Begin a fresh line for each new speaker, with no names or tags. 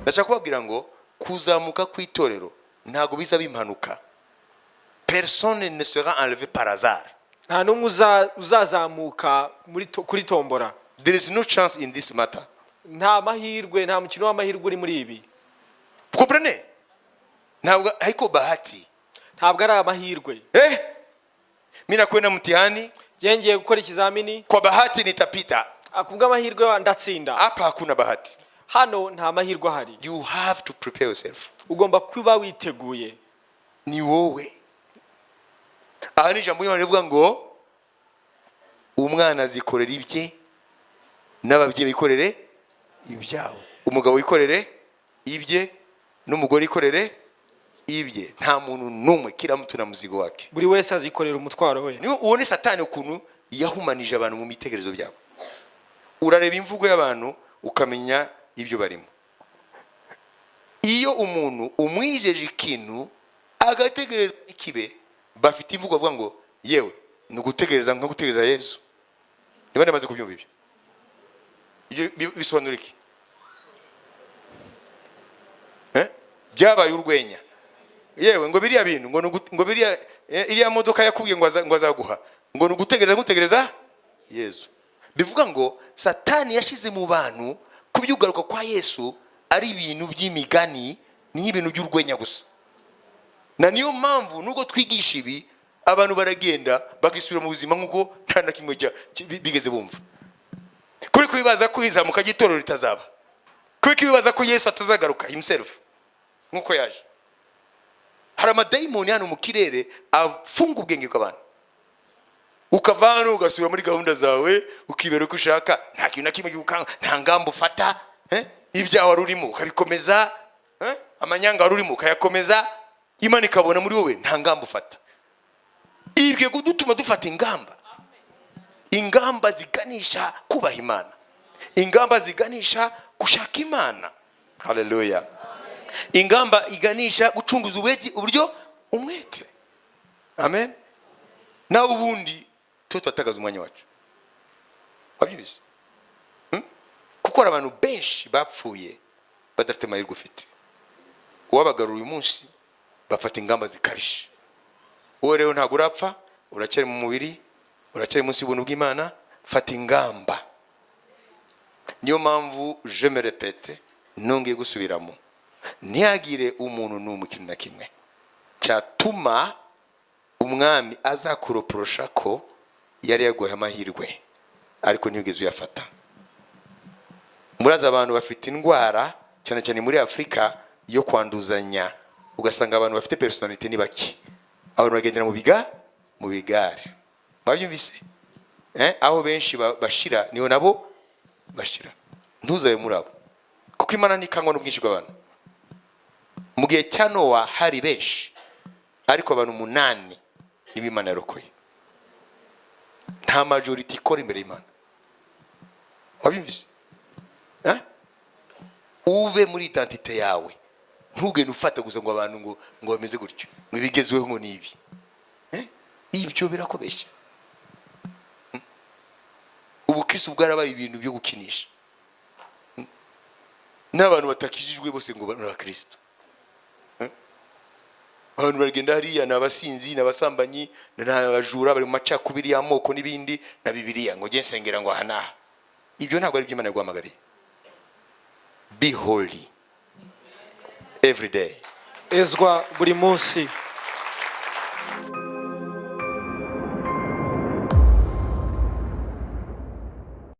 ndashaka kubabwira ngo kuzamuka kw'itorero ntago biza bimpanuka. Personne ne sera enlevé par hasard.
nta numwe uzazamuka kuri tombora.
There is no chance in this matter.
nta mahirwe, nta mukino w'amahirwe uri muri ibi.
Vous comprenez? Ntabwo haiko bahati.
ntabwo ari amahirwe.
Mimi nakwenda mtihani,
ngiye gukora ikizamini,
kwa bahati nitapita.
akubwa amahirwe ndatsinda.
Hapa hakuna bahati.
Hano nta mahirwe ahari.
You have to prepare yourself.
Ugomba kuba witeguye.
Ni wowe. Aha ni ijambo y'Imana rivuga ngo umwana azikorera ibye n'ababyeyi bikorere ibyabo. Umugabo wikorere ibye n'umugore ikorere ibye. Nta muntu numwe, kila mtu na mzigo wake.
Buri wese azikorera umutwaro we.
Niyo ubone Satani ukuntu yahumanije abantu mu mitekerezo byabo. Urareba imvugo y'abantu ukamenya ibyo barimo. Iyo umuntu umwijeje ikintu agategereza ikibe, bafite imvugo avuga ngo yewe nugutegereza nko gutegereza Yesu. Niba ndamaze kubyumva ibyo. Ibyo bisobanura iki? Byabaye urwenya. Yewe ngo biriya bintu ngo biriya iriya modoka yakubwiye ngo azaguha ngo nugutegereza Yesu. Bivuga ngo Satani yashize mu bantu kubyugaruka kwa Yesu ari ibintu by'imigani, ni ibintu by'urwenya gusa. Na niyo mpamvu nuko twigisha ibi abantu baragenda bagisubira mu buzima nkuko nta na kimwe bigeze bumva. Kuri kubibaza ko izamuka gitorero ritazaba. Kuri kubibaza ko Yesu atazagaruka himself nkuko yaje. Hari amadayimoni hano mu kirere afunga ubwenge bw'abantu. Ukava hano ugasubira muri gahunda zawe, ukibera uko ushaka, nta kintu na kimwe gikukanga, nta ngamba ufata, ibyawe rurimo ukabikomeza, amanyanga rurimo ukayakomeza, Imana ikabona muri wowe nta ngamba ufata. Ibyo gutuma dufata ingamba. Ingamba ziganisha kubaha Imana. Ingamba ziganisha gushaka Imana. Haleluya. Ingamba iganisha gucunguza uburyo umwete. Amen. Na ubundi tutataagaza umwanya wacu. Wabyibise? Kuko abantu benshi bapfuye badafite amahirwe ufite. Uwabagarura uyu munsi bafata ingamba zikarisha. Wowe rero ntabwo urapfa, uracyari mu mubiri, uracyari munsi y'ubuntu bw'Imana, fata ingamba. Niyo mpamvu je me répète, nongeye gusubiramo. Ntihagire umuntu n'umwe ikintu na kimwe cyatuma umwami azakuroporosha ko yari yaguhaye amahirwe ariko ntiyigeze uyafata. Muraza abantu bafite indwara cyane cyane muri Afrika yo kwanduzanya, ugasanga abantu bafite personality ni baki. Abantu bagendera mu bigare. Babyumvise? Aho benshi bashira niho nabo bashira. Ntuzabe muri abo. Kuko Imana nikangwa n'ubwinshi bw'abantu. Mu gihe cya Nowa hari benshi ariko abantu 8 nibo Imana yarokoye. Nta majority ikora imbere y'Imana. Wabyumvise? Ube muri identité yawe. Ntugende ufata gusa ngo abantu ngo bameze gutyo. Mwibigezweho ngo nibi. Ibyo birakobeshya. Ubukristo bwarabaye ibintu byo gukinisha. N'abantu batakijijwe bose ngo bari Kristo. Abantu baragenda hariya n'abasinzi n'abasambanyi n'abajura bari mu macakubiri y'amoko n'ibindi na Bibiliya ngo gensengera ngo hana. Ibyo ntabwo ari by'Imana yaguhamagariye. Be holy every day.
Ezwa buri munsi.